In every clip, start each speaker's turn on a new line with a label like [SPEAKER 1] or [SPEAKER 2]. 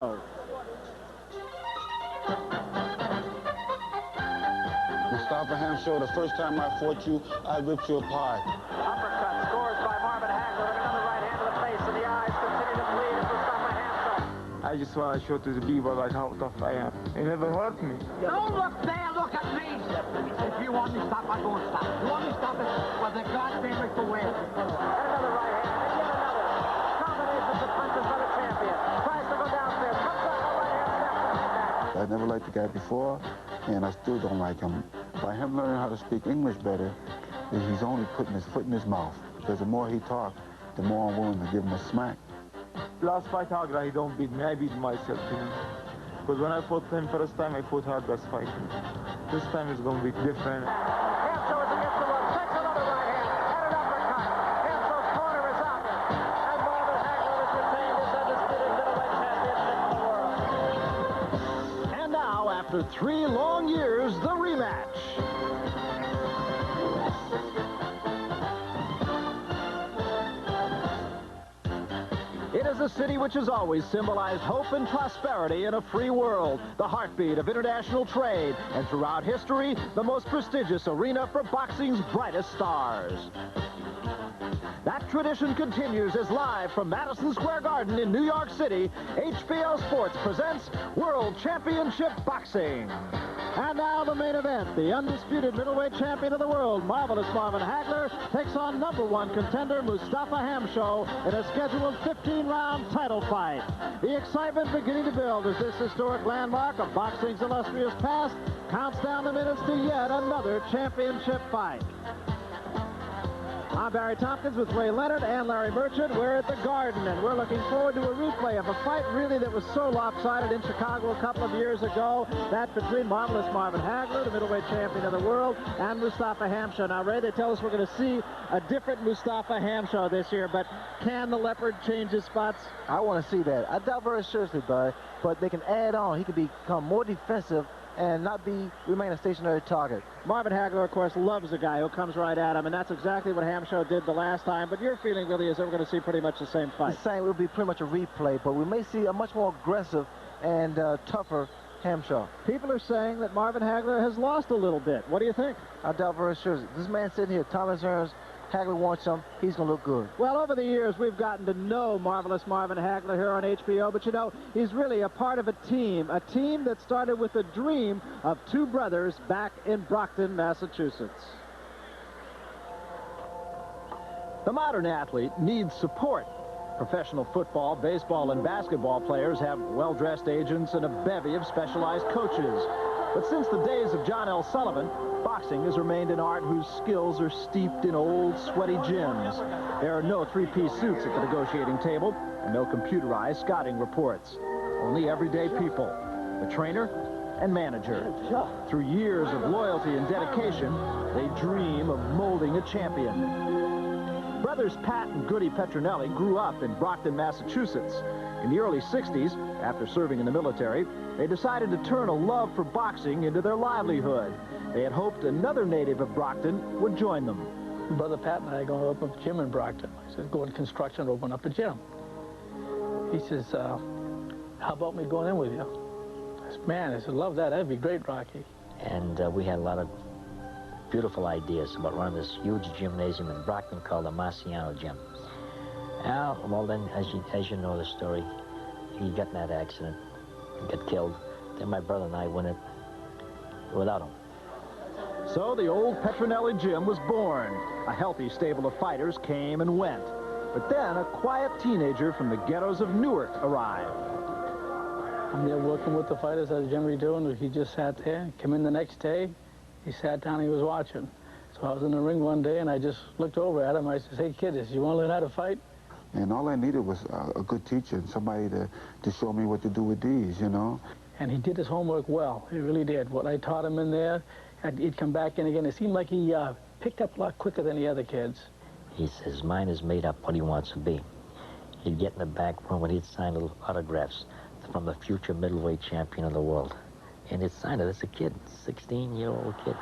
[SPEAKER 1] Mustafa Hamsho, the first time I fought you, I ripped you apart.
[SPEAKER 2] Uppercut scores by Marvin Hagler, and another right hand to the face, and the eyes continue to bleed as Mustafa Hamsho.
[SPEAKER 3] I just want to show to the people like how tough I am. It never hurt me.
[SPEAKER 4] Don't look there, look at me! If you want me to stop, I won't stop. You want me to stop it? Well, the goddamn it for where?
[SPEAKER 2] And another right hand, and yet another. Combinations of punches by the champion. Tries to go downstairs, comes back, a right hand snap.
[SPEAKER 1] I never liked the guy before, and I still don't like him. By him learning how to speak English better, he's only putting his foot in his mouth. Because the more he talks, the more I'm willing to give him a smack.
[SPEAKER 3] Last fight, Hagler, he don't beat me. I beat myself, you know. Because when I fought him first time, I fought Hagler's fight. This time it's going to be different.
[SPEAKER 2] Hamsho is against the ropes, takes another right hand, and an uppercut. Hamsho's corner is up, and Marvin Hagler is retained as undisputed middleweight championship of the world.
[SPEAKER 5] And now, after 3 long years, the rematch. It is a city which has always symbolized hope and prosperity in a free world, the heartbeat of international trade, and throughout history, the most prestigious arena for boxing's brightest stars. That tradition continues as live from Madison Square Garden in New York City, HBO Sports presents World Championship Boxing. And now the main event, the undisputed middleweight champion of the world, Marvelous Marvin Hagler, takes on #1 contender Mustafa Hamsho in a scheduled 15-round title fight. The excitement beginning to build as this historic landmark of boxing's illustrious past counts down the minutes to yet another championship fight. I'm Barry Tompkins with Ray Leonard and Larry Merchant. We're at the Garden, and we're looking forward to a replay of a fight really that was so lopsided in Chicago a couple of years ago, that between Marvelous Marvin Hagler, the middleweight champion of the world, and Mustafa Hamsho. Now, Ray, they tell us we're going to see a different Mustafa Hamsho this year, but can the Leopard change his spots?
[SPEAKER 6] I want to see that. I doubt very seriously, Barry, but they can add on. He can become more defensive and not remain a stationary target.
[SPEAKER 5] Marvin Hagler, of course, loves a guy who comes right at him, and that's exactly what Hamsho did the last time. But your feeling really is that we're going to see pretty much the same fight.
[SPEAKER 6] The same. It will be pretty much a replay, but we may see a much more aggressive and tougher Hamsho.
[SPEAKER 5] People are saying that Marvin Hagler has lost a little bit. What do you think?
[SPEAKER 6] I doubt very seriously. This man sitting here, Thomas Hearns, Hagler wants him. He's going to look good.
[SPEAKER 5] Well, over the years, we've gotten to know Marvelous Marvin Hagler here on HBO, but you know, he's really a part of a team that started with the dream of 2 brothers back in Brockton, Massachusetts. The modern athlete needs support. Professional football, baseball, and basketball players have well-dressed agents and a bevy of specialized coaches. But since the days of John L. Sullivan, boxing has remained an art whose skills are steeped in old, sweaty gyms. There are no 3-piece suits at the negotiating table and no computerized scouting reports. Only everyday people, the trainer and manager. Through years of loyalty and dedication, they dream of molding a champion. Brothers Pat and Goody Petronelli grew up in Brockton, Massachusetts. In the early 60s, after serving in the military, they decided to turn a love for boxing into their livelihood. They had hoped another native of Brockton would join them.
[SPEAKER 7] Brother Pat and I are going to open up a gym in Brockton. I said, go in construction, open up a gym. He says, how about me going in with you? I said, man, I said, love that. That'd be great, Rocky.
[SPEAKER 8] And we had a lot of beautiful ideas about running this huge gymnasium in Brockton called the Marciano Gym. Well, then, as you know the story, he got in that accident, he got killed. Then my brother and I went it without him.
[SPEAKER 5] So the old Petronelli Gym was born. A healthy stable of fighters came and went. But then a quiet teenager from the ghettos of Newark arrived.
[SPEAKER 7] I'm there working with the fighters at the gym we do, and he just sat there. Came in the next day, he sat down, he was watching. So I was in the ring one day, and I just looked over at him. I said, hey, kid, you want to learn how to fight?
[SPEAKER 1] And all I needed was a good teacher and somebody to show me what to do with these, you know.
[SPEAKER 7] And he did his homework well. He really did. What I taught him in there, he'd come back in again. It seemed like he picked up a lot quicker than the other kids.
[SPEAKER 8] His mind is made up what he wants to be. He'd get in the back room and he'd sign little autographs from the future middleweight champion of the world. And he'd sign it as a kid, 16-year-old kid.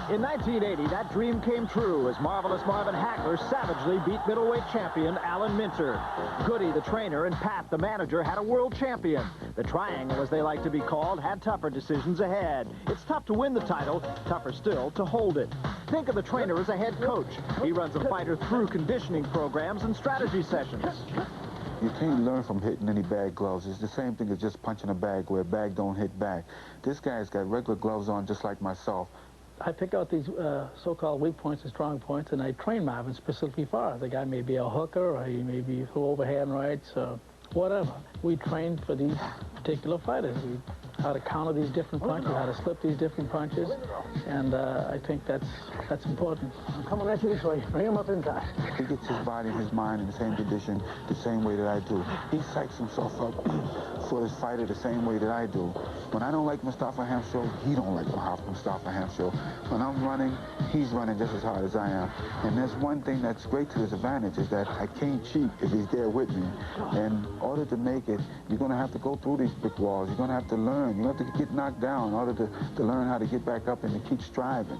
[SPEAKER 5] In 1980, that dream came true as Marvelous Marvin Hagler savagely beat middleweight champion Alan Minter. Goody, the trainer, and Pat, the manager, had a world champion. The Triangle, as they like to be called, had tougher decisions ahead. It's tough to win the title, tougher still to hold it. Think of the trainer as a head coach. He runs a fighter through conditioning programs and strategy sessions.
[SPEAKER 1] You can't learn from hitting any bad gloves. It's the same thing as just punching a bag where a bag don't hit back. This guy's got regular gloves on just like myself.
[SPEAKER 7] I pick out these so-called weak points and strong points, and I train Marvin specifically for it. The guy may be a hooker, or he may be through overhand rights, or whatever. We train for these particular fighters. How to counter these different punches, how to slip these different punches, and I think that's important. I'm coming at you this way. Bring him up inside.
[SPEAKER 1] He gets his body and his mind in the same condition the same way that I do. He psychs himself up for his fighter the same way that I do. When I don't like Mustafa Hamsho, he don't like Mustafa Hamsho. When I'm running, he's running just as hard as I am. And there's one thing that's great to his advantage is that I can't cheat if he's there with me. And in order to make it, you're going to have to go through these brick walls. You're going to have to learn. You have to get knocked down in order to learn how to get back up and to keep striving.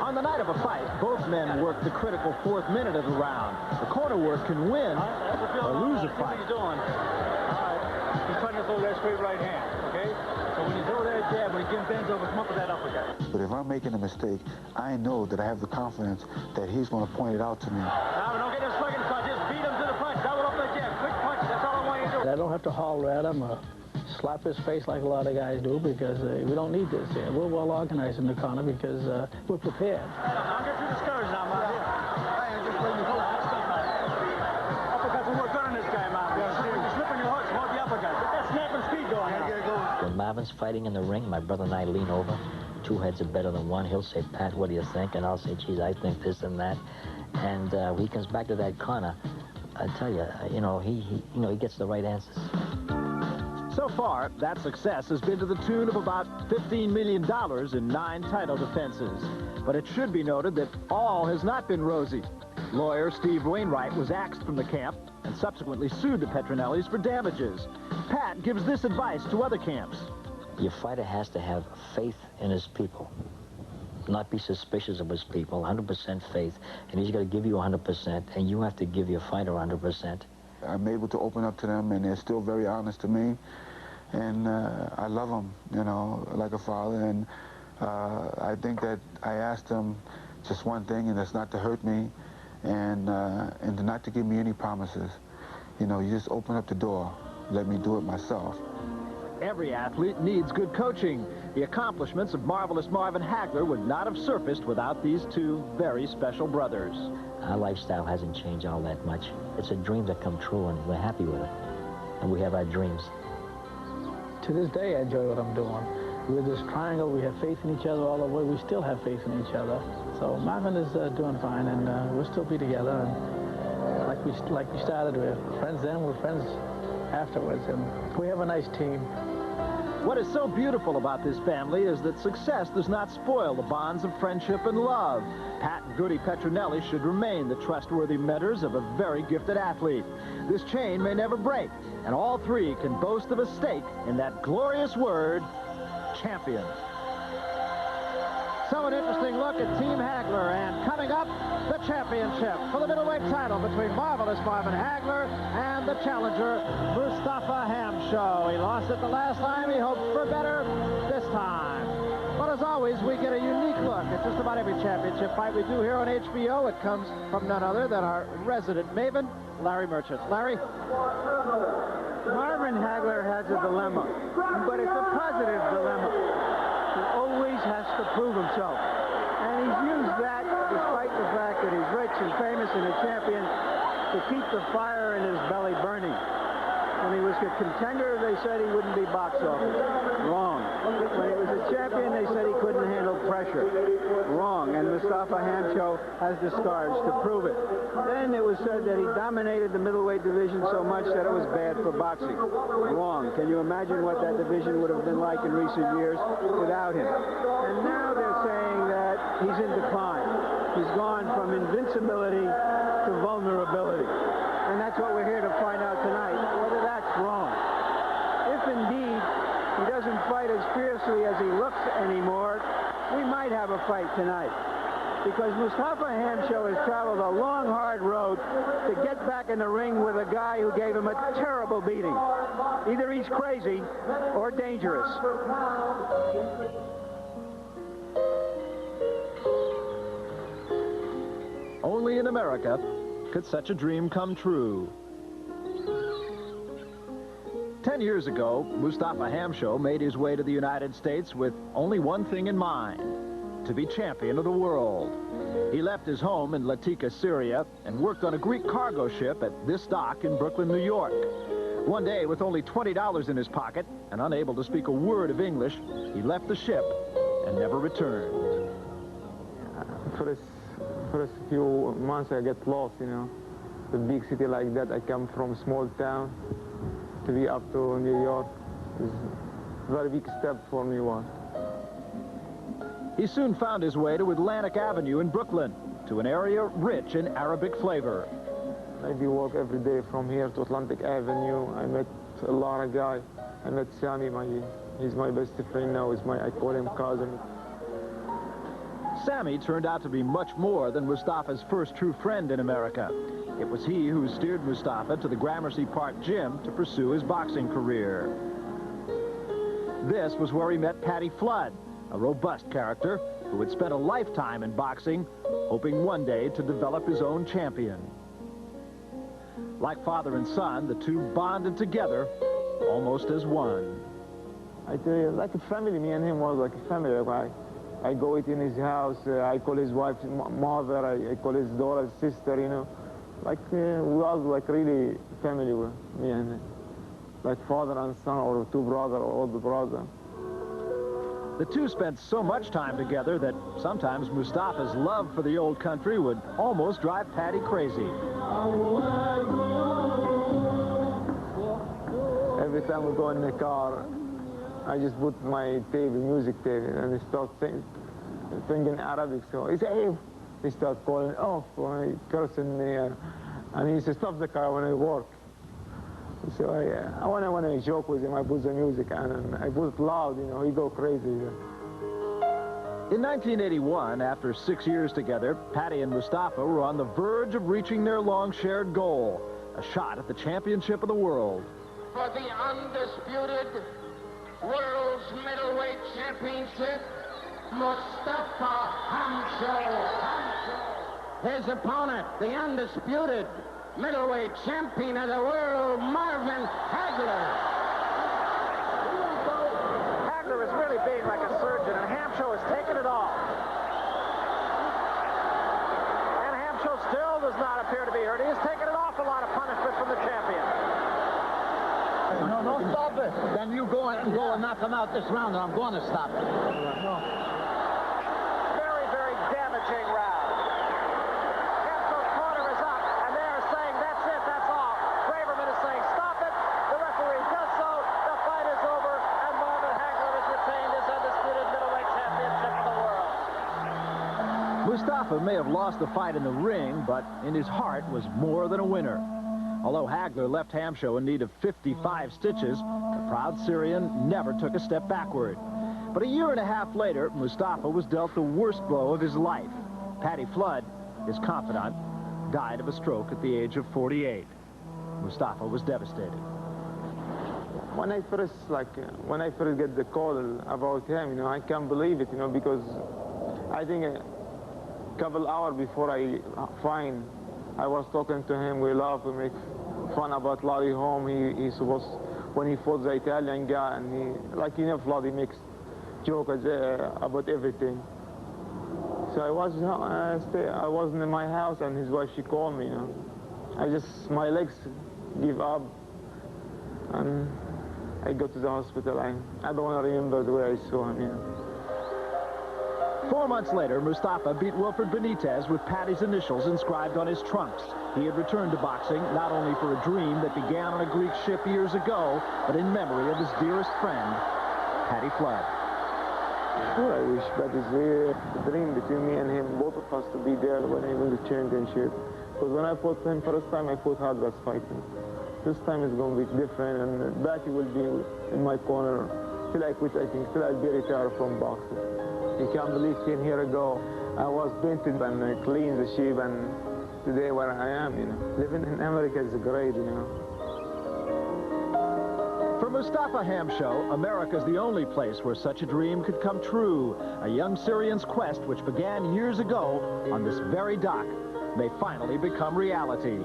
[SPEAKER 5] On the night of a fight, both men work the critical fourth minute of the round. The corner work can win or lose a fight.
[SPEAKER 9] What he's doing. All right. He's trying to throw that straight right hand, okay? So when you throw that jab, when Jim bends over, come up with that uppercut.
[SPEAKER 1] But if I'm making a mistake, I know that I have the confidence that he's going to point it out to me.
[SPEAKER 9] Now, don't get him slugging shot. Just beat him to the punch. Double up that jab. Quick punch. That's all I want you to do.
[SPEAKER 7] I don't have to holler at him or slap his face like a lot of guys do, because we don't need this here. We're well organized in the corner because we're prepared.
[SPEAKER 9] Don't get too discouraged now, Marvin. Uppercuts will work good on this guy, Marvin. You're slipping your hooks. Hold the uppercut. Get that snapping speed going now.
[SPEAKER 8] When Marvin's fighting in the ring, my brother and I lean over. Two heads are better than one. He'll say, Pat, what do you think? And I'll say, geez, I think this and that. And when he comes back to that corner, I tell you, he gets the right answers.
[SPEAKER 5] So far, that success has been to the tune of about $15 million in 9 title defenses. But it should be noted that all has not been rosy. Lawyer Steve Wainwright was axed from the camp and subsequently sued the Petronellis for damages. Pat gives this advice to other camps.
[SPEAKER 8] Your fighter has to have faith in his people. Not be suspicious of his people, 100% faith. And he's got to give you 100%, and you have to give your fighter 100%.
[SPEAKER 1] I'm able to open up to them, and they're still very honest to me. And I love them, like a father. And I think that I asked them just one thing, and that's not to hurt me, and not to give me any promises. You just open up the door, let me do it myself.
[SPEAKER 5] Every athlete needs good coaching. The accomplishments of Marvelous Marvin Hagler would not have surfaced without these two very special brothers.
[SPEAKER 8] Our lifestyle hasn't changed all that much. It's a dream that come true, and we're happy with it. And we have our dreams.
[SPEAKER 7] To this day, I enjoy what I'm doing. With this triangle, we have faith in each other all the way. We still have faith in each other. So Marvin is doing fine, and we'll still be together. And like we started, we're friends then, we're friends afterwards, and we have a nice team.
[SPEAKER 5] What is so beautiful about this family is that success does not spoil the bonds of friendship and love. Pat and Goody Petronelli should remain the trustworthy mentors of a very gifted athlete. This chain may never break, and all three can boast of a stake in that glorious word, champion.
[SPEAKER 2] So an interesting look at Team Hagler, and coming up, the championship for the middleweight title between Marvelous Marvin Hagler and the challenger, Mustafa Hamsho. He lost it the last time. He hopes for better this time. But as always, we get a unique look at just about every championship fight we do here on HBO. It comes from none other than our resident maven, Larry Merchant. Larry?
[SPEAKER 10] Marvin Hagler has a dilemma, but it's a positive dilemma. He always has to prove himself. And he's used that, despite the fact that he's rich and famous and a champion, to keep the fire in his belly burning. When he was a contender, they said he wouldn't be box office. Wrong. When he was a champion, they said he couldn't handle pressure. Wrong. And Mustafa Hamsho has the scars to prove it. Then it was said that he dominated the middleweight division so much that it was bad for boxing. Wrong. Can you imagine what that division would have been like in recent years without him? And now they're saying that he's in decline. He's gone from invincibility to vulnerability. And that's what we're here to find out tonight, whether that's wrong. If indeed he doesn't fight as fiercely as he looks anymore, we might have a fight tonight. Because Mustafa Hamsho has traveled a long, hard road to get back in the ring with a guy who gave him a terrible beating. Either he's crazy or dangerous.
[SPEAKER 5] Only in America could such a dream come true. 10 years ago, Mustafa Hamsho made his way to the United States with only one thing in mind: to be champion of the world. He left his home in Latika, Syria, and worked on a Greek cargo ship at this dock in Brooklyn, New York. One day, with only $20 in his pocket and unable to speak a word of English, he left the ship and never returned.
[SPEAKER 3] First few months I get lost, you know. The big city like that, I come from small town to be up to New York is a very big step for me.
[SPEAKER 5] He soon found his way to Atlantic Avenue in Brooklyn, to an area rich in Arabic flavor.
[SPEAKER 3] I do work every day from here to Atlantic Avenue. I met a lot of guys. I met Sammy, he's my best friend now. I call him cousin.
[SPEAKER 5] Sammy turned out to be much more than Mustafa's first true friend in America. It was he who steered Mustafa to the Gramercy Park gym to pursue his boxing career. This was where he met Patty Flood, a robust character who had spent a lifetime in boxing, hoping one day to develop his own champion. Like father and son, the two bonded together almost as one.
[SPEAKER 3] I tell you, like a family. Me and him was like a family. I go eat in his house. I call his wife mother. I call his daughter sister, you know. Like we was like really family, me and him. Like father and son, or two brothers, or older brother.
[SPEAKER 5] The two spent so much time together that sometimes Mustafa's love for the old country would almost drive Patty crazy.
[SPEAKER 3] Every time we go in the car, I just put my music tape, and I start singing Arabic. So he said, hey, he start calling off, cursing me, and he said, stop the car when I work. So I want to joke with him. I put the music on, and I put it loud, you know, he go crazy.
[SPEAKER 5] In 1981, after 6 years together, Patty and Mustafa were on the verge of reaching their long-shared goal, a shot at the championship of the world.
[SPEAKER 11] For the undisputed World's Middleweight Championship, Mustafa Hamsho. His opponent, the undisputed middleweight champion of the world, Marvin Hagler.
[SPEAKER 5] Hagler is really being like a surgeon, and Hamsho has taken it all. And Hamsho still does not appear to be hurt. He has taken an awful lot of punishment from the champion.
[SPEAKER 4] No, don't stop it. Then you go and knock him out this round, and I'm going to stop it.
[SPEAKER 5] Very, very damaging round. Hamsho's corner is up, and they're saying, that's it, that's all. Braverman is saying, stop it. The referee does so. The fight is over, and Marvin Hagler has retained his undisputed middleweight championship of the world. Mustafa may have lost the fight in the ring, but in his heart was more than a winner. Although Hagler left Hamsho in need of 55 stitches, the proud Syrian never took a step backward. But a year and a half later, Mustafa was dealt the worst blow of his life. Patty Flood, his confidant, died of a stroke at the age of 48. Mustafa was devastated.
[SPEAKER 3] When I first get the call about him, you know, I can't believe it, you know, because I think a couple hours before I was talking to him. We laugh, we make fun about Larry Home. He supposed, when he fought the Italian guy, and he makes jokes about everything. So I wasn't in my house, and his wife, she called me, you know. My legs give up, and I go to the hospital. I don't want to remember the way I saw him, you know.
[SPEAKER 5] 4 months later, Mustafa beat Wilfred Benitez with Patty's initials inscribed on his trunks. He had returned to boxing not only for a dream that began on a Greek ship years ago, but in memory of his dearest friend, Patty Flood.
[SPEAKER 3] Sure, I wish, but it's a dream between me and him, both of us, to be there when I win the championship. Because when I fought him first time, I fought hard as fighting. This time it's going to be different, and Patty will be in my corner till I quit, I think, till I'll be retired from boxing. You can't believe 10 years ago I was painted and clean the sheep, and today where I am, you know. Living in America is great, you know.
[SPEAKER 5] For Mustafa Hamsho, America's the only place where such a dream could come true. A young Syrian's quest, which began years ago on this very dock, may finally become reality.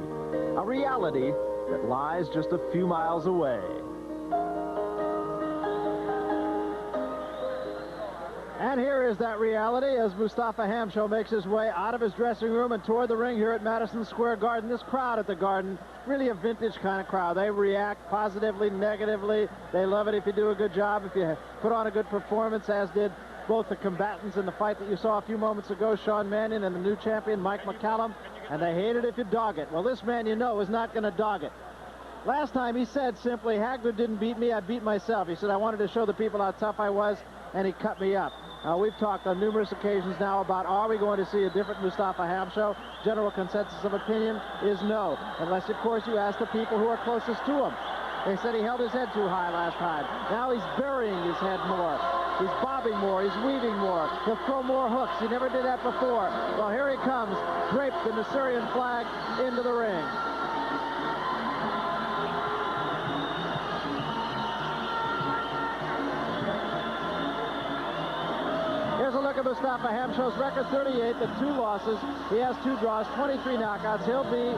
[SPEAKER 5] A reality that lies just a few miles away.
[SPEAKER 12] And here is that reality as Mustafa Hamsho makes his way out of his dressing room and toward the ring here at Madison Square Garden. This crowd at the Garden, really a vintage kind of crowd. They react positively, negatively. They love it if you do a good job, if you put on a good performance, as did both the combatants in the fight that you saw a few moments ago, Sean Mannion and the new champion, Mike McCallum. And they hate it if you dog it. Well, this man, you know, is not going to dog it. Last time he said simply, Hagler didn't beat me, I beat myself. He said, I wanted to show the people how tough I was, and he cut me up. We've talked on numerous occasions now about, are we going to see a different Mustafa Hamsho? General consensus of opinion is no, unless, of course, you ask the people who are closest to him. They said he held his head too high last time. Now he's burying his head more. He's bobbing more. He's weaving more. He'll throw more hooks. He never did that before. Well, here he comes, draped in the Syrian flag, into the ring. Here's a look at Mustafa Hamsho's record, 38, the 2 losses. He has 2 draws, 23 knockouts. He'll be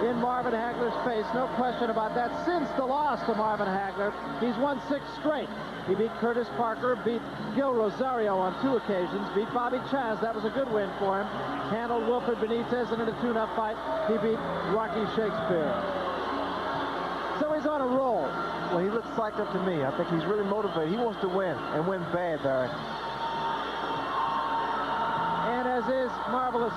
[SPEAKER 12] in Marvin Hagler's face, no question about that. Since the loss to Marvin Hagler, he's won 6 straight. He beat Curtis Parker, beat Gil Rosario on 2 occasions, beat Bobby Chaz. That was a good win for him. Handled Wilfred Benitez in a tune-up fight. He beat Rocky Shakespeare. So he's on a roll.
[SPEAKER 6] Well, he looks psyched up to me. I think he's really motivated. He wants to win, and win bad, Barry.
[SPEAKER 12] And as is marvelous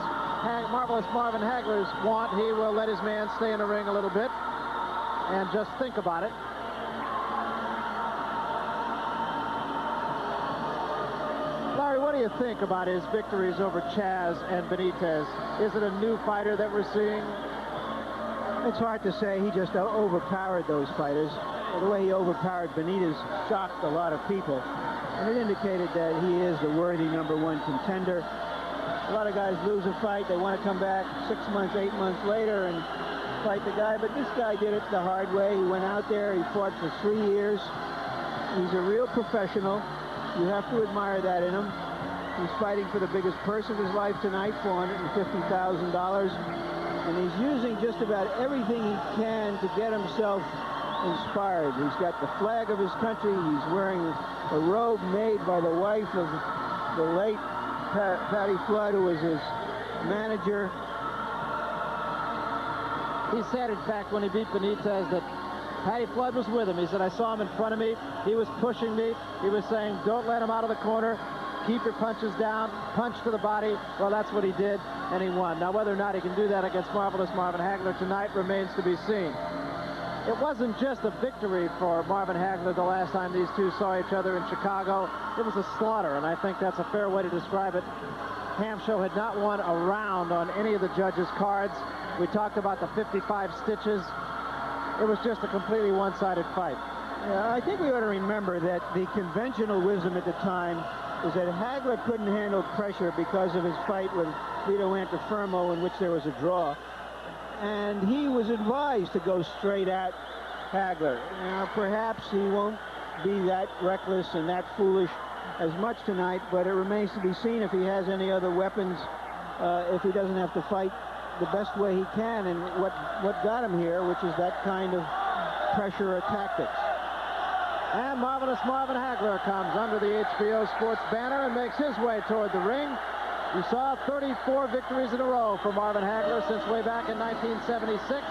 [SPEAKER 12] Marvin Hagler's want, he will let his man stay in the ring a little bit and just think about it. Larry, what do you think about his victories over Chaz and Benitez? Is it a new fighter that we're seeing?
[SPEAKER 10] It's hard to say. He just overpowered those fighters. The way he overpowered Benitez shocked a lot of people. And it indicated that he is the worthy #1 contender. A lot of guys lose a fight. They want to come back 6 months, 8 months later and fight the guy. But this guy did it the hard way. He went out there. He fought for 3 years. He's a real professional. You have to admire that in him. He's fighting for the biggest purse of his life tonight, $450,000. And he's using just about everything he can to get himself inspired. He's got the flag of his country. He's wearing a robe made by the wife of the late Patty Flood, who was his manager.
[SPEAKER 12] He said, in fact, when he beat Benitez, that Patty Flood was with him. He said, I saw him in front of me. He was pushing me. He was saying, don't let him out of the corner. Keep your punches down. Punch to the body. Well, that's what he did, and he won. Now, whether or not he can do that against marvelous Marvin Hagler tonight remains to be seen. It wasn't just a victory for Marvin Hagler the last time these two saw each other in Chicago. It was a slaughter, and I think that's a fair way to describe it. Hamsho had not won a round on any of the judges' cards. We talked about the 55 stitches. It was just a completely one-sided fight.
[SPEAKER 10] Yeah, I think we ought to remember that the conventional wisdom at the time is that Hagler couldn't handle pressure because of his fight with Vito Antuofermo, in which there was a draw. And he was advised to go straight at Hagler. Now, perhaps he won't be that reckless and that foolish as much tonight, but it remains to be seen if he has any other weapons, if he doesn't have to fight the best way he can, and what got him here, which is that kind of pressure or tactics.
[SPEAKER 12] And marvelous Marvin Hagler comes under the HBO Sports banner and makes his way toward the ring. You saw 34 victories in a row for Marvin Hagler since way back in 1976.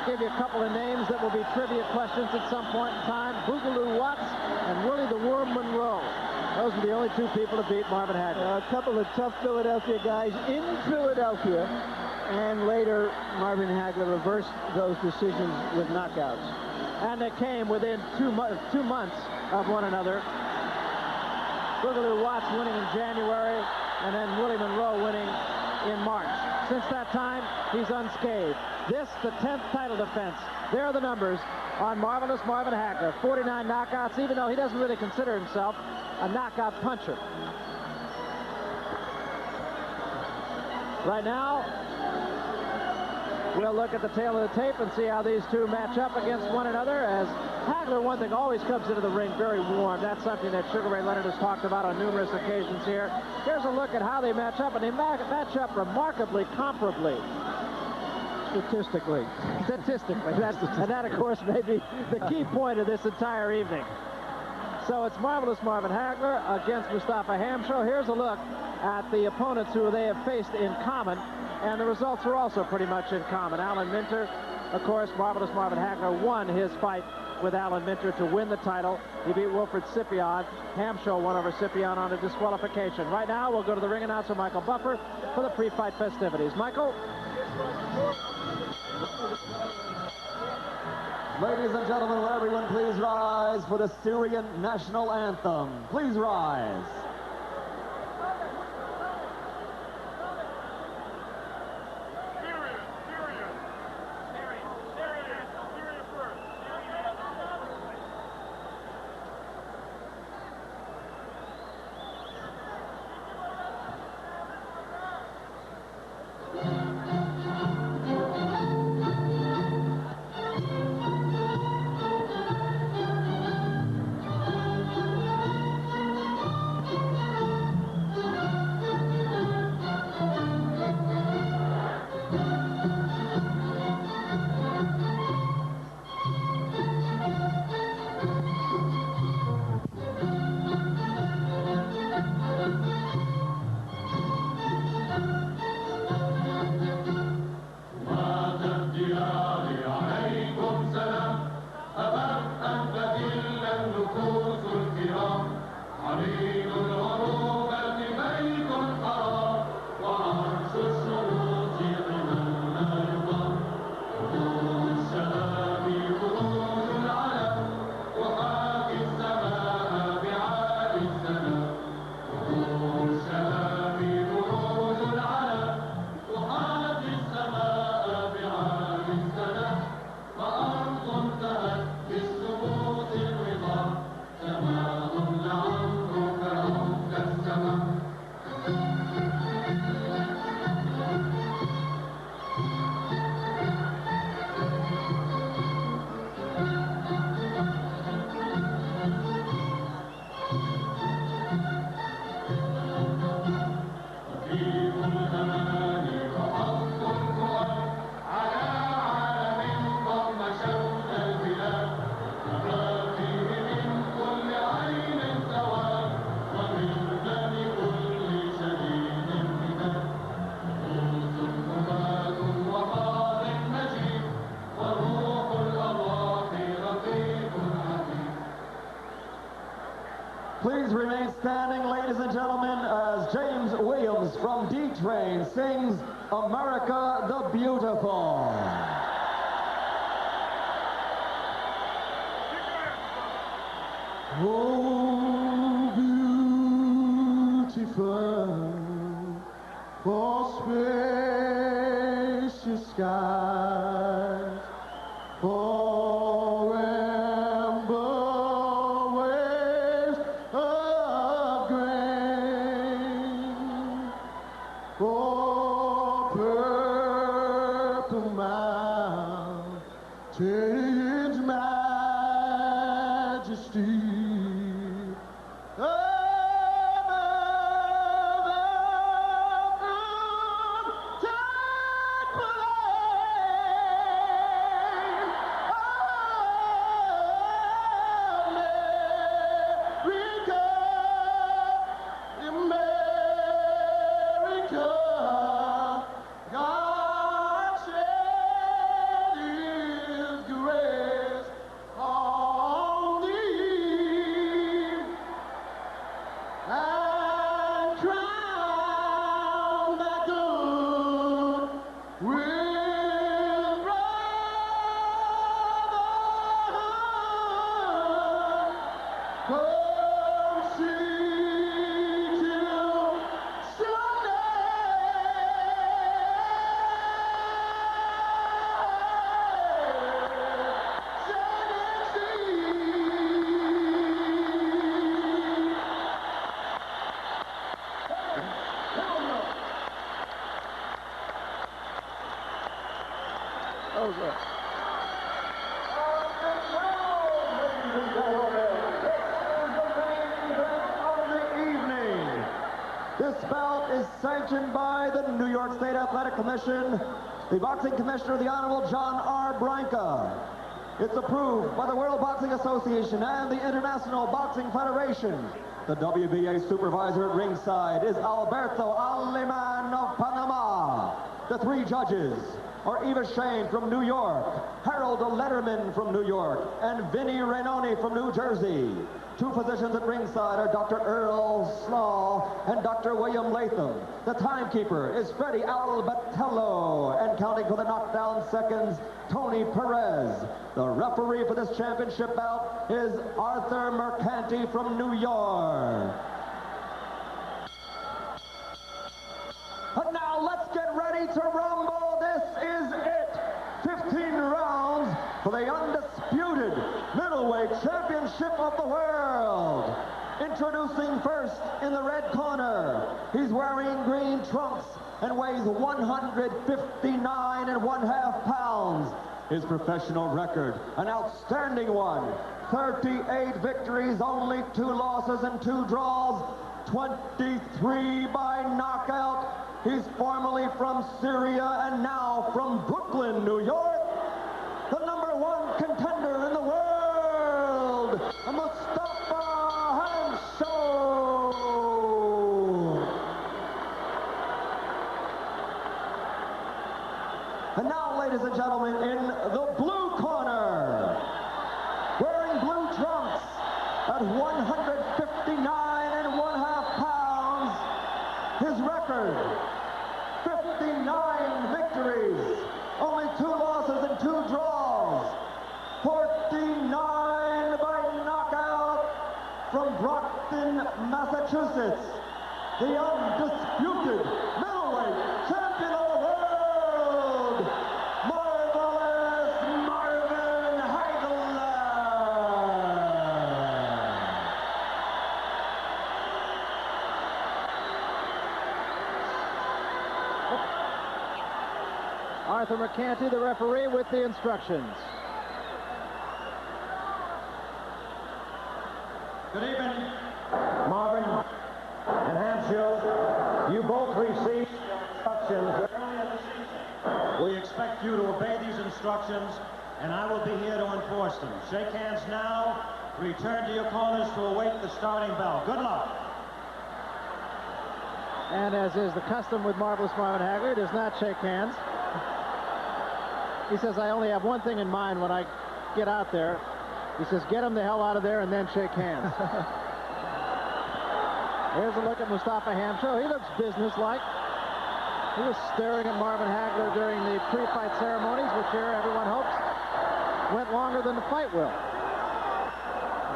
[SPEAKER 12] Give you a couple of names that will be trivia questions at some point in time. Boogaloo Watts and Willie the Worm Monroe. Those were the only 2 people to beat Marvin Hagler.
[SPEAKER 10] A couple of tough Philadelphia guys in Philadelphia. And later, Marvin Hagler reversed those decisions with knockouts.
[SPEAKER 12] And they came within 2 months of one another. Boogaloo Watts winning in January, and then Willie Monroe winning in March. Since that time, he's unscathed. This, the 10th title defense. There are the numbers on marvelous Marvin Hagler. 49 knockouts, even though he doesn't really consider himself a knockout puncher. Right now, we'll look at the tail of the tape and see how these two match up against one another, as Hagler, one thing, always comes into the ring very warm. That's something that Sugar Ray Leonard has talked about on numerous occasions here. Here's a look at how they match up, and they match up remarkably comparably.
[SPEAKER 6] Statistically.
[SPEAKER 12] And that, of course, may be the key point of this entire evening. So it's Marvelous Marvin Hagler against Mustafa Hamsho. Here's a look at the opponents who they have faced in common, and the results are also pretty much in common. Alan Minter, of course, Marvelous Marvin Hagler won his fight with Alan Minter to win the title. He beat Wilfred Scipion. Hamsho won over Scipion on a disqualification. Right now, we'll go to the ring announcer, Michael Buffer, for the pre-fight festivities. Michael?
[SPEAKER 13] Ladies and gentlemen, will everyone please rise for the Syrian national anthem. Please rise. Please remain standing, ladies and gentlemen, as James Williams from D-Train sings America the Beautiful.
[SPEAKER 14] Oh, beautiful, for spacious skies, for amber waves of grain, for purple mountains' majesty. On the
[SPEAKER 13] sanctioned by the New York State Athletic Commission, the Boxing Commissioner, the Honorable John R. Branca. It's approved by the World Boxing Association and the International Boxing Federation. The WBA supervisor at ringside is Alberto Aleman of Panama. The three judges are Eva Shane from New York, Harold Letterman from New York, and Vinny Rainoni from New Jersey. Two physicians at ringside are Dr. Earl Slaw and Dr. William Latham. The timekeeper is Freddie Albatello, and counting for the knockdown seconds, Tony Perez. The referee for this championship bout is Arthur Mercanti from New York. And now let's get ready to rumble. This is it. 15 rounds for the undisputed middleweight championship of the world. Introducing first in the red corner. He's wearing green trunks and weighs 159.5 pounds. His professional record, an outstanding one. 38 victories, only 2 losses and 2 draws. 23 by knockout. He's formerly from Syria and now from Brooklyn, New York. The #1 contender in the world, Mustafa Hamsho. And now, ladies and gentlemen, in the blue corner, wearing blue trunks at 159.5 pounds, his record, 59 victories, only 2 losses and 2 draws, 49 by knockout from Brockton, Massachusetts, the undisputed middleweight champion of the world, Marvelous Marvin Hagler.
[SPEAKER 12] Arthur Mercanti, the referee, with the instructions.
[SPEAKER 9] Good evening, Marvin and Hamsho. You both received instructions. We expect you to obey these instructions, and I will be here to enforce them. Shake hands now. Return to your corners to await the starting bell. Good luck.
[SPEAKER 12] And as is the custom with Marvelous Marvin Hagler, he does not shake hands. He says, I only have one thing in mind when I get out there. He says, get him the hell out of there and then shake hands. Here's a look at Mustafa Hamsho. He looks businesslike. He was staring at Marvin Hagler during the pre-fight ceremonies, which here everyone hopes went longer than the fight will.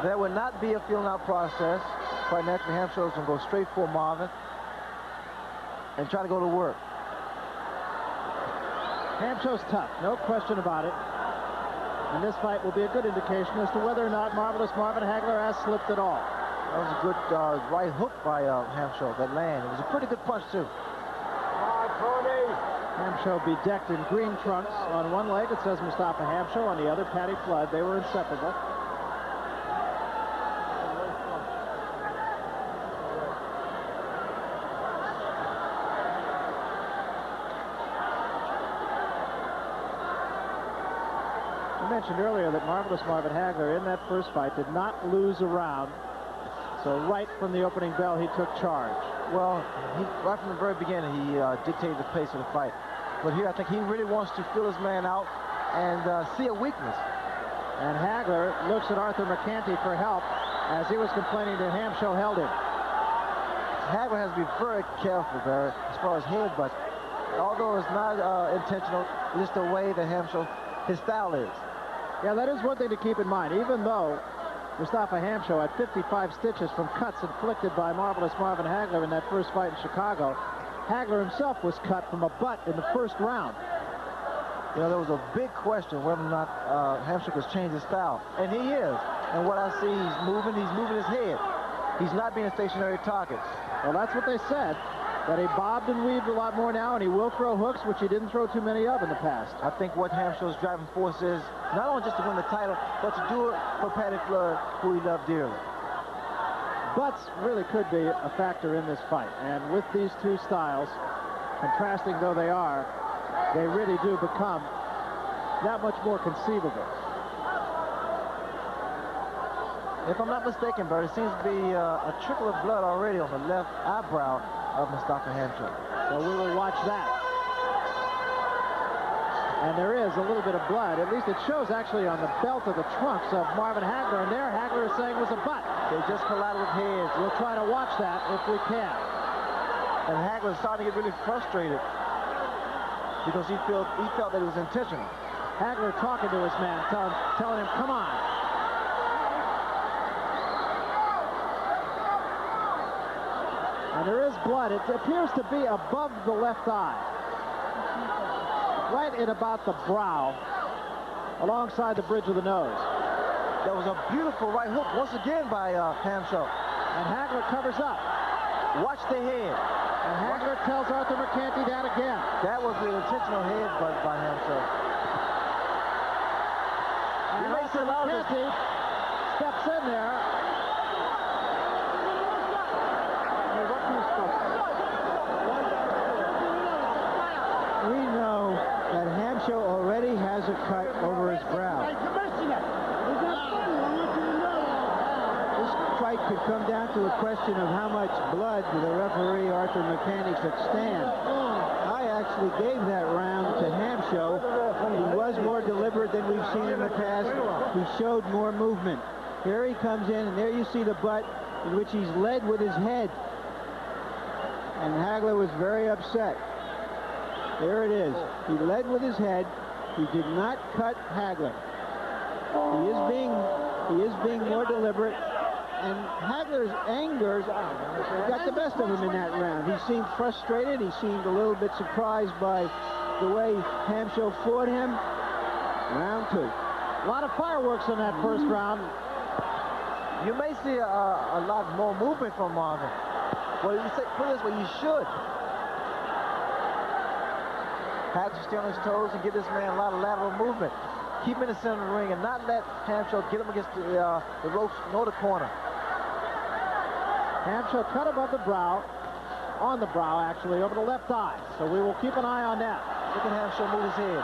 [SPEAKER 6] There would not be a feeling-out process. Quite naturally, Hamsho is going to go straight for Marvin and try to go to work.
[SPEAKER 12] Hamsho's tough, no question about it. And this fight will be a good indication as to whether or not Marvelous Marvin Hagler has slipped at all.
[SPEAKER 6] That was a good right hook by Hamsho, that land. It was a pretty good punch, too.
[SPEAKER 12] Hamsho bedecked in green trunks. On one leg, it says Mustafa Hamsho. On the other, Patty Flood. They were inseparable. I mentioned earlier that Marvelous Marvin Hagler in that first fight did not lose a round. So right from the opening bell, he took charge.
[SPEAKER 6] Well, right from the very beginning, he dictated the pace of the fight. But here, I think he really wants to feel his man out and see a weakness.
[SPEAKER 12] And Hagler looks at Arthur Mercanti for help as he was complaining that Hamsho held him.
[SPEAKER 6] Hagler has to be very careful, Barry, as far as headbutts. Although it's not intentional, it's just the way that Hamsho, his style is.
[SPEAKER 12] Yeah, that is one thing to keep in mind. Even though Mustafa Hamsho had 55 stitches from cuts inflicted by Marvelous Marvin Hagler in that first fight in Chicago, Hagler himself was cut from a butt in the first round.
[SPEAKER 6] You know, there was a big question whether or not Hamsho could change his style. And he is. And what I see, he's moving his head. He's not being a stationary target.
[SPEAKER 12] Well, that's what they said, that he bobbed and weaved a lot more now, and he will throw hooks, which he didn't throw too many of in the past.
[SPEAKER 6] I think what Hamsho's driving force is not only just to win the title, but to do it for Patty Flood, who he loved dearly.
[SPEAKER 12] butts really could be a factor in this fight. And with these two styles, contrasting though they are, they really do become that much more conceivable.
[SPEAKER 6] If I'm not mistaken, Bert, it seems to be a trickle of blood already on the left eyebrow of Mustafa Hamsho.
[SPEAKER 12] So we will watch that. And there is a little bit of blood. At least it shows actually on the belt of the trunks of Marvin Hagler. And there, Hagler is saying was a butt.
[SPEAKER 6] They just collided with heads.
[SPEAKER 12] We'll try to watch that if we can.
[SPEAKER 6] And Hagler is starting to get really frustrated because he felt that it was intentional.
[SPEAKER 12] Hagler talking to his man, telling him, come on. And there is blood. It appears to be above the left eye. Right in about the brow, alongside the bridge of the nose.
[SPEAKER 6] That was a beautiful right hook once again by Hamsho.
[SPEAKER 12] And Hagler covers up.
[SPEAKER 6] Watch the head.
[SPEAKER 12] And Hagler tells Arthur Mercanti that again.
[SPEAKER 6] That was the intentional head by Hamsho.
[SPEAKER 12] And Arthur Mercanti steps in there.
[SPEAKER 10] We know that Hamsho already has a cut over his brow. This fight could come down to a question of how much blood the referee, Arthur Mercanti, could stand. I actually gave that round to Hamsho. He was more deliberate than we've seen in the past. He showed more movement. Here he comes in, and there you see the butt in which he's led with his head. And Hagler was very upset. There it is. He led with his head. He did not cut Hagler. He is being more deliberate. And Hagler's anger got the best of him in that round. He seemed frustrated. He seemed a little bit surprised by the way Hamsho fought him. Round two.
[SPEAKER 12] A lot of fireworks in that first round.
[SPEAKER 6] You may see a lot more movement from Marvin. Well, you say, put it this way, you should. Have to stay on his toes and give this man a lot of lateral movement. Keep him in the center of the ring and not let Hamsho get him against the ropes nor the corner.
[SPEAKER 12] Hamsho cut above the brow, on the brow actually, over the left eye. So we will keep an eye on that.
[SPEAKER 6] Look at Hamsho move his head.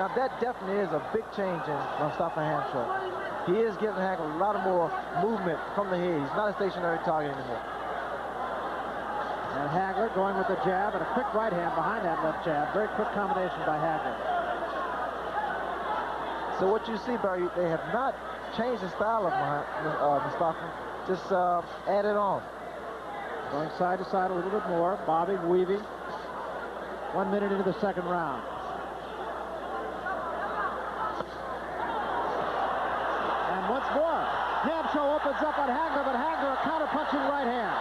[SPEAKER 6] Now that definitely is a big change in Mustafa Hamsho. He is giving Hagler a lot of more movement from the head. He's not a stationary target anymore.
[SPEAKER 12] And Hagler going with the jab and a quick right hand behind that left jab. Very quick combination by Hagler.
[SPEAKER 6] So what you see, Barry, they have not changed the style of Mustafa. Just added on.
[SPEAKER 12] Going side to side a little bit more, bobbing, weaving. 1 minute into the second round. And once more, Hamsho opens up on Hagler, but Hagler a counter-punching right hand.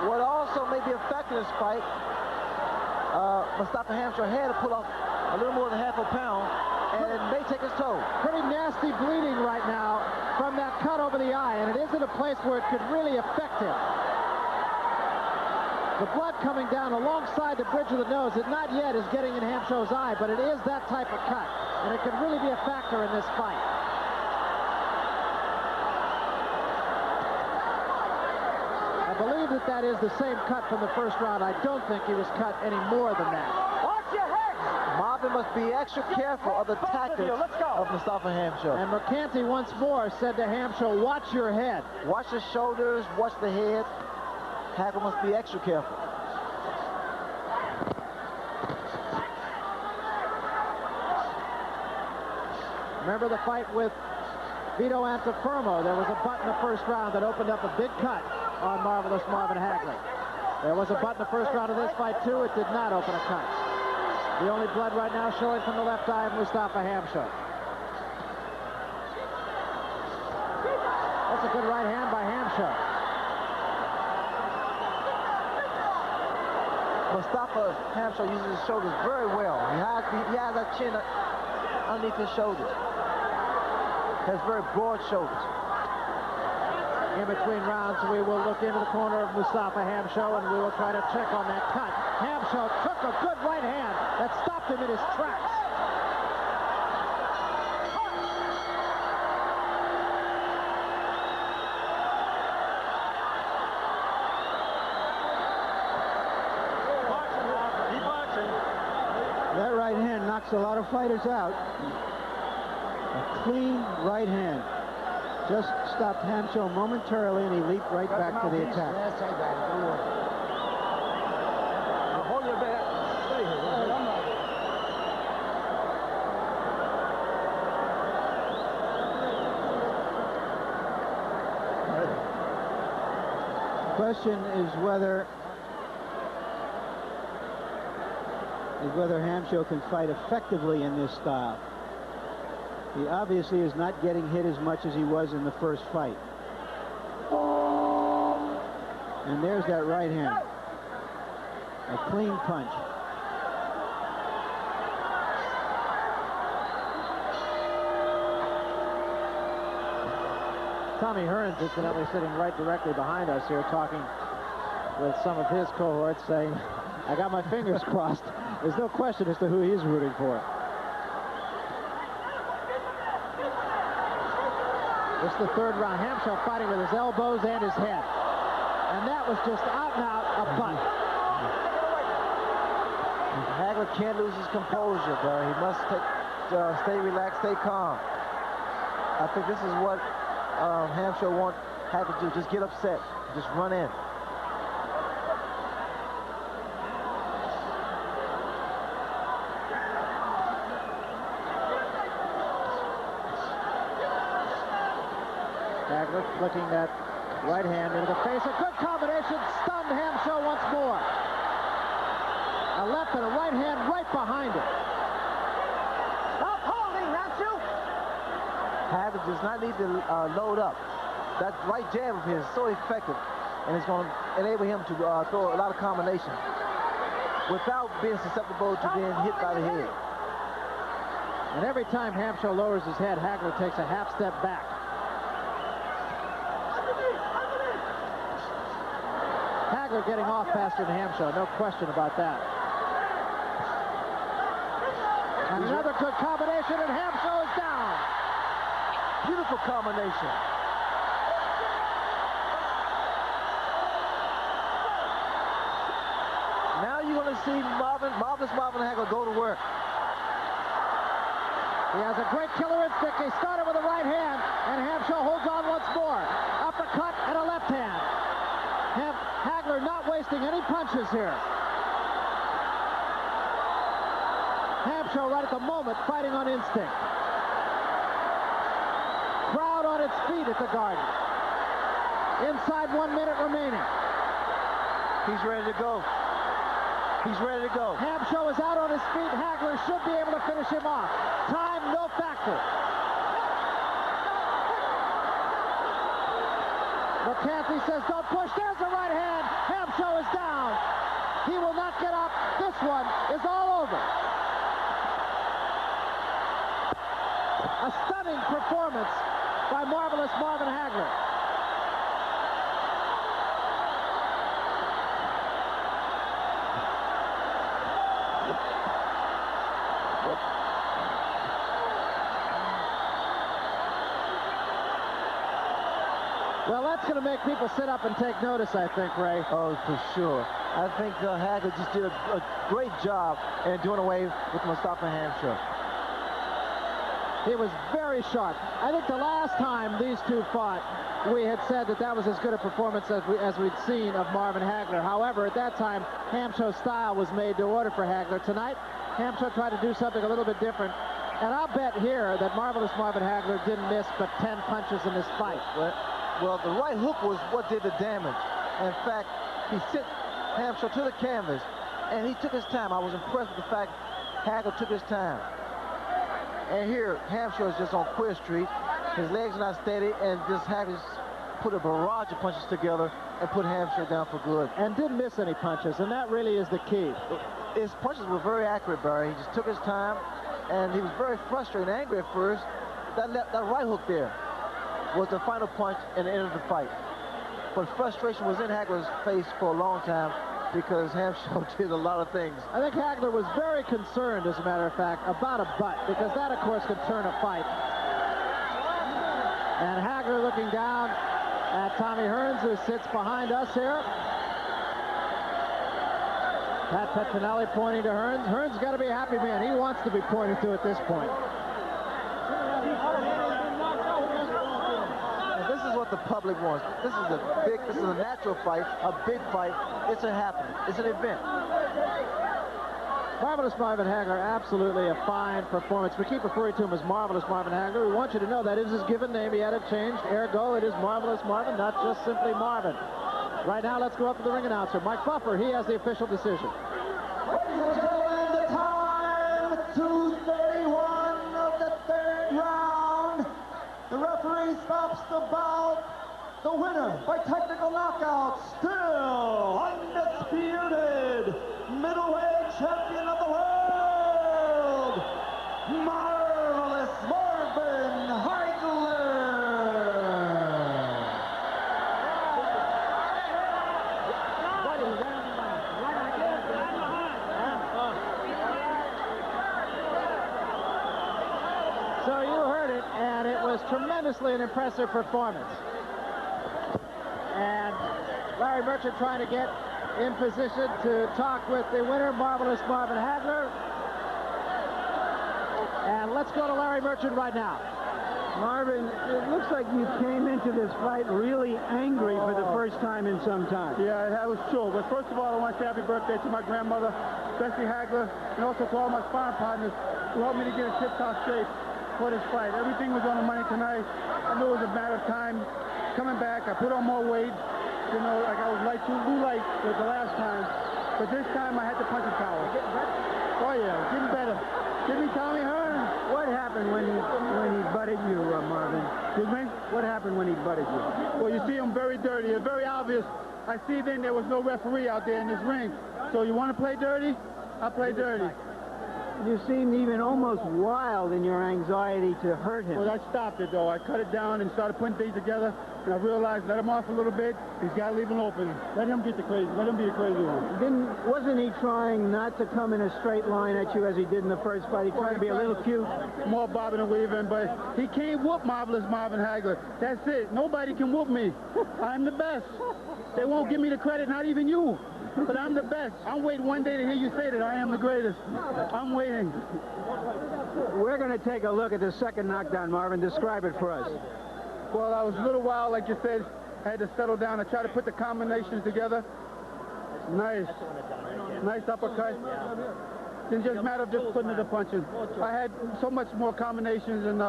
[SPEAKER 6] What also may be affecting this fight, Mustafa Hamsho had to pull off a little more than half a pound, and it may take his toll.
[SPEAKER 12] Pretty nasty bleeding right now from that cut over the eye, and it is in a place where it could really affect him. The blood coming down alongside the bridge of the nose, it not yet is getting in Hamsho's eye, but it is that type of cut, and it could really be a factor in this fight. I believe that is the same cut from the first round. I don't think he was cut any more than that.
[SPEAKER 10] Watch your head!
[SPEAKER 6] Marvin must be extra careful of the tactics of Mustafa Hamsho.
[SPEAKER 12] And Mercanti once more said to Hamsho, watch your head.
[SPEAKER 6] Watch the shoulders, watch the head. Hagler must be extra careful.
[SPEAKER 12] Remember the fight with Vito Antifermo? There was a butt in the first round that opened up a big cut on Marvelous Marvin Hagler. There was a butt in the first round of this fight, too. It did not open a cut. The only blood right now showing from the left eye of Mustafa Hamsho. That's a good right hand by Hamsho.
[SPEAKER 6] Mustafa Hamsho uses his shoulders very well. He has that chin underneath his shoulders. Has very broad shoulders.
[SPEAKER 12] In between rounds, we will look into the corner of Mustafa Hamsho, and we will try to check on that cut. Hamsho took a good right hand that stopped him in his tracks. That right hand knocks a lot of fighters out. A clean right hand. Just stopped Hamsho momentarily, and he leaped right back to the attack.
[SPEAKER 4] Yes, I got it. Don't worry. Now hold your back. Stay here.
[SPEAKER 12] Question is whether Hamsho can fight effectively in this style. He obviously is not getting hit as much as he was in the first fight. And there's that right hand. A clean punch. Tommy Hearns, incidentally, sitting right directly behind us here, talking with some of his cohorts, saying, I got my fingers crossed. There's no question as to who he's rooting for. This is the third round. Hamsho fighting with his elbows and his head. And that was just out and out a butt.
[SPEAKER 6] Hagler can't lose his composure, Barry. He must stay relaxed, stay calm. I think this is what Hamsho wants Hagler to do. Just get upset. Just run in.
[SPEAKER 12] Hagler flicking that right hand into the face. A good combination, stunned Hamsho once more. A left and a right hand right behind it.
[SPEAKER 4] Stop holding, Hamsho!
[SPEAKER 6] Hagler does not need to load up. That right jab of his is so effective, and it's going to enable him to throw a lot of combinations without being susceptible to being hit by the head.
[SPEAKER 12] And every time Hamsho lowers his head, Hagler takes a half step back. Hagler getting off faster than Hamsho, no question about that. And another good combination, and Hamsho is down.
[SPEAKER 6] Beautiful combination. Now you're going to see Marvin Hagler go to work.
[SPEAKER 12] He has a great killer instinct. He started with a right hand, and Hamsho holds on once more. Uppercut and a left hand. Hagler not wasting any punches here. Hamsho right at the moment fighting on instinct. Crowd on its feet at the Garden. Inside 1 minute remaining.
[SPEAKER 6] He's ready to go. He's ready to go.
[SPEAKER 12] Hamsho is out on his feet. Hagler should be able to finish him off. Time, no factor. McCarthy says, don't push. There's the right hand. Hamsho is down. He will not get up. This one is all over. A stunning performance by marvelous Marvin Hagler. Well, that's going to make people sit up and take notice, I think, Ray.
[SPEAKER 6] Oh, for sure. I think Hagler just did a great job in doing away with Mustafa Hamsho.
[SPEAKER 12] He was very sharp. I think the last time these two fought, we had said that that was as good a performance as we'd seen of Marvin Hagler. However, at that time, Hamsho's style was made to order for Hagler. Tonight, Hamsho tried to do something a little bit different. And I'll bet here that marvelous Marvin Hagler didn't miss but 10 punches in this fight.
[SPEAKER 6] Well, the right hook was what did the damage. In fact, he sent Hamsho to the canvas, and he took his time. I was impressed with the fact Hagler took his time. And here, Hamsho is just on Queer Street. His legs are not steady, and just Hagler put a barrage of punches together and put Hamsho down for good.
[SPEAKER 12] And didn't miss any punches, and that really is the key.
[SPEAKER 6] His punches were very accurate, Barry. He just took his time, and he was very frustrated and angry at first. That right hook there was the final punch and the end of the fight. But frustration was in Hagler's face for a long time because Hamsho did a lot of things.
[SPEAKER 12] I think Hagler was very concerned, as a matter of fact, about a butt, because that, of course, could turn a fight. And Hagler looking down at Tommy Hearns, who sits behind us here. Pat Petronelli pointing to Hearns. Hearns got to be a happy man. He wants to be pointed to at this point.
[SPEAKER 6] This is what the public wants. This is a natural fight, a big fight. It's a happening. It's an event.
[SPEAKER 12] Marvelous Marvin Hagler, absolutely a fine performance. We keep referring to him as Marvelous Marvin Hagler. We want you to know that is his given name. He had it changed. Ergo, it is Marvelous Marvin, not just simply Marvin. Right now, let's go up to the ring announcer, Mike Buffer. He has the official decision.
[SPEAKER 13] Ladies and gentlemen, the time, 2:31 of the third round. The referee stops the bout. The winner by technical knockout, still undisputed middleweight champion of the world, Marvelous Marvin Hagler.
[SPEAKER 12] So you heard it, and it was tremendously an impressive performance. And Larry Merchant trying to get in position to talk with the winner, Marvelous Marvin Hagler. And let's go to Larry Merchant right now.
[SPEAKER 10] Marvin, it looks like you came into this fight really angry for the first time in some time.
[SPEAKER 15] Yeah, that was true. But first of all, I want to say happy birthday to my grandmother, Bessie Hagler, and also to all my sparring partners who helped me to get in tip-top shape for this fight. Everything was on the money tonight. I knew it was a matter of time. Coming back, I put on more weight. You know, like I was blue light with the last time. But this time I had the punching power. Oh yeah, getting better. Give me Tommy Hearns.
[SPEAKER 10] What happened when he butted you, Marvin?
[SPEAKER 15] Excuse me?
[SPEAKER 10] What happened when he butted you?
[SPEAKER 15] Well, you see him very dirty. It's very obvious. I see then there was no referee out there in this ring. So you want to play dirty? I'll play dirty.
[SPEAKER 10] You seemed even almost wild in your anxiety to hurt him.
[SPEAKER 15] Well, I stopped it, though. I cut it down and started putting things together, and I realized, let him off a little bit. He's got to leave an opening. Let him get the crazy. Let him be a crazy one.
[SPEAKER 10] Wasn't he trying not to come in a straight line at you as he did in the first fight? He tried to be a little cute.
[SPEAKER 15] More bobbing and weaving, but he can't whoop Marvelous Marvin Hagler. That's it. Nobody can whoop me. I'm the best. They won't give me the credit, not even you. But I'm the best. I'm waiting one day to hear you say that I am the greatest. I'm waiting.
[SPEAKER 10] We're going to take a look at the second knockdown, Marvin. Describe it for us.
[SPEAKER 15] Well, I was a little wild, like you said. I had to settle down and try to put the combinations together. Nice. Nice uppercut. Didn't just matter of just putting it to punches. I had so much more combinations, and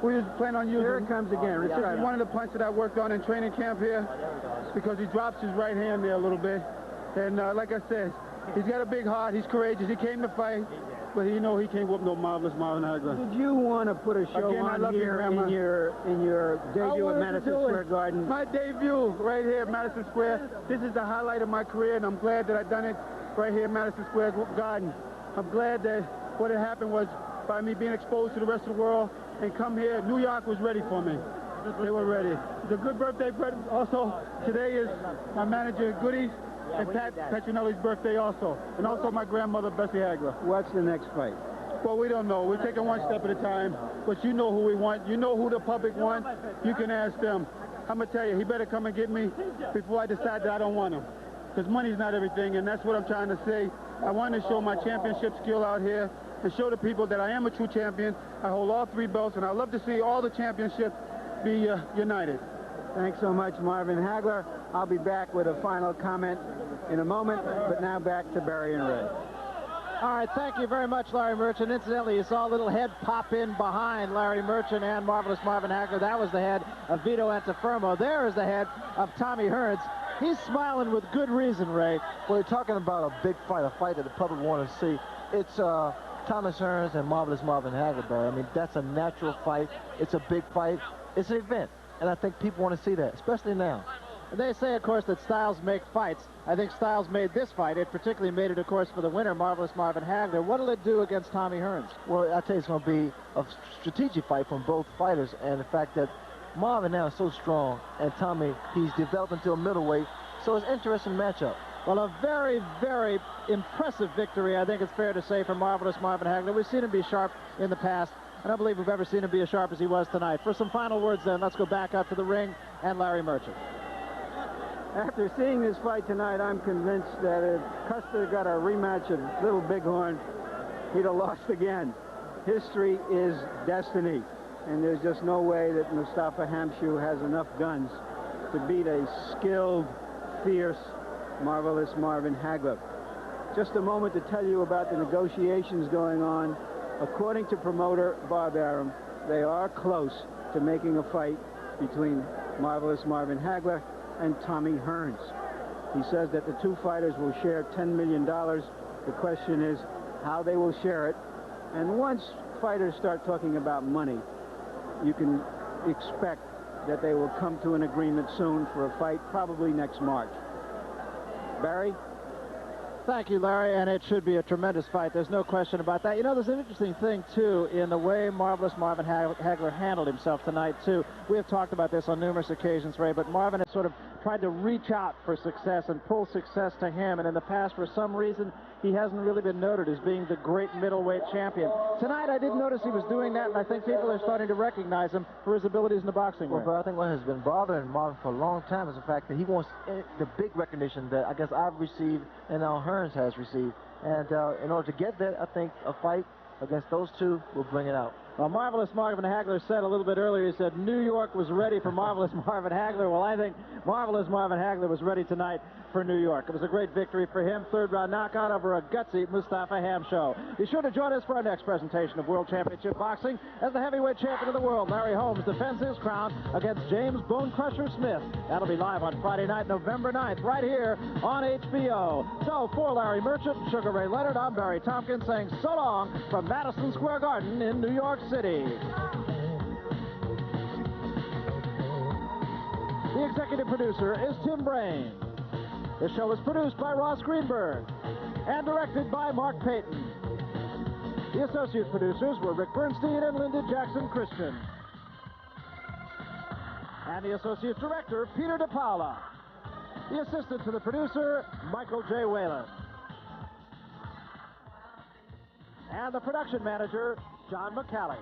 [SPEAKER 15] we was planning on using.
[SPEAKER 10] Here it comes again.
[SPEAKER 15] This is one of the punches that I worked on in training camp here, because he drops his right hand there a little bit. And like I said, he's got a big heart. He's courageous. He came to fight, but he can't whoop no Marvelous Marvin Hagler.
[SPEAKER 10] Did you want to put a show on here in your debut at Madison Square Garden?
[SPEAKER 15] My debut right here at Madison Square. This is the highlight of my career, and I'm glad that I've done it right here at Madison Square Garden. I'm glad that what had happened was by me being exposed to the rest of the world and come here. New York was ready for me. They were ready. It's a good birthday present. Also, today is my manager, Goodies, and Pat Petronelli's birthday also. And also my grandmother, Bessie Hagler.
[SPEAKER 10] What's the next fight?
[SPEAKER 15] Well, we don't know. We're taking one step at a time. But you know who we want. You know who the public want. You can ask them. I'm going to tell you, he better come and get me before I decide that I don't want him. Because money's not everything, and that's what I'm trying to say. I want to show my championship skill out here and show the people that I am a true champion. I hold all 3 belts, and I love to see all the championships be united.
[SPEAKER 10] Thanks so much, Marvin Hagler. I'll be back with a final comment in a moment, but now back to Barry and Ray.
[SPEAKER 12] All right, thank you very much, Larry Merchant. Incidentally, you saw a little head pop in behind Larry Merchant and Marvelous Marvin Hagler. That was the head of Vito Antifermo. There is the head of Tommy Hearns. He's smiling with good reason, Ray.
[SPEAKER 6] Well, you're talking about a big fight, a fight that the public want to see. It's Thomas Hearns and Marvelous Marvin Hagler, Barry. I mean, that's a natural fight. It's a big fight. It's an event, and I think people want to see that, especially now.
[SPEAKER 12] They say, of course, that styles make fights. I think styles made this fight. It particularly made it, of course, for the winner, Marvelous Marvin Hagler. What will it do against Tommy Hearns?
[SPEAKER 6] Well, I tell you, it's going to be a strategic fight from both fighters, and the fact that Marvin now is so strong, and Tommy, he's developed into a middleweight, so it's an interesting matchup.
[SPEAKER 12] Well, a very, very impressive victory, I think it's fair to say, for Marvelous Marvin Hagler. We've seen him be sharp in the past. I don't believe we've ever seen him be as sharp as he was tonight. For some final words then, let's go back out to the ring and Larry Merchant.
[SPEAKER 10] After seeing this fight tonight, I'm convinced that if Custer got a rematch of Little Bighorn, he'd have lost again. History is destiny, and there's just no way that Mustafa Hamsho has enough guns to beat a skilled, fierce, Marvelous Marvin Hagler. Just a moment to tell you about the negotiations going on. According to promoter Bob Arum, they are close to making a fight between Marvelous Marvin Hagler and Tommy Hearns. He says that the two fighters will share $10 million. The question is how they will share it. And once fighters start talking about money, you can expect that they will come to an agreement soon for a fight, probably next March. Barry?
[SPEAKER 12] Thank you, Larry, and it should be a tremendous fight. There's no question about that. You know, there's an interesting thing, too, in the way Marvelous Marvin Hagler handled himself tonight, too. We have talked about this on numerous occasions, Ray, but Marvin has sort of tried to reach out for success and pull success to him, and in the past, for some reason, he hasn't really been noted as being the great middleweight champion. Tonight, I didn't notice he was doing that, and I think people are starting to recognize him for his abilities in the boxing ring.
[SPEAKER 6] Well, I think what has been bothering Marvin for a long time is the fact that he wants the big recognition that I guess I've received and now Hearns has received. And in order to get that, I think a fight against those two will bring it out.
[SPEAKER 12] Well, Marvelous Marvin Hagler said a little bit earlier, he said New York was ready for Marvelous Marvin Hagler. Well, I think Marvelous Marvin Hagler was ready tonight for New York. It was a great victory for him. Third-round knockout over a gutsy Mustafa Hamsho. Be sure to join us for our next presentation of World Championship Boxing as the heavyweight champion of the world, Larry Holmes, defends his crown against James Bone Crusher Smith. That'll be live on Friday night, November 9th, right here on HBO. So, for Larry Merchant, Sugar Ray Leonard, I'm Barry Tompkins saying so long from Madison Square Garden in New York City. The executive producer is Tim Brain. The show was produced by Ross Greenberg and directed by Mark Payton. The associate producers were Rick Bernstein and Linda Jackson Christian. And the associate director, Peter DePaula. The assistant to the producer, Michael J. Whalen. And the production manager, John McCallie.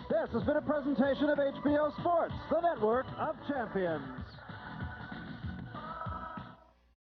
[SPEAKER 12] This has been a presentation of HBO Sports, the network of champions.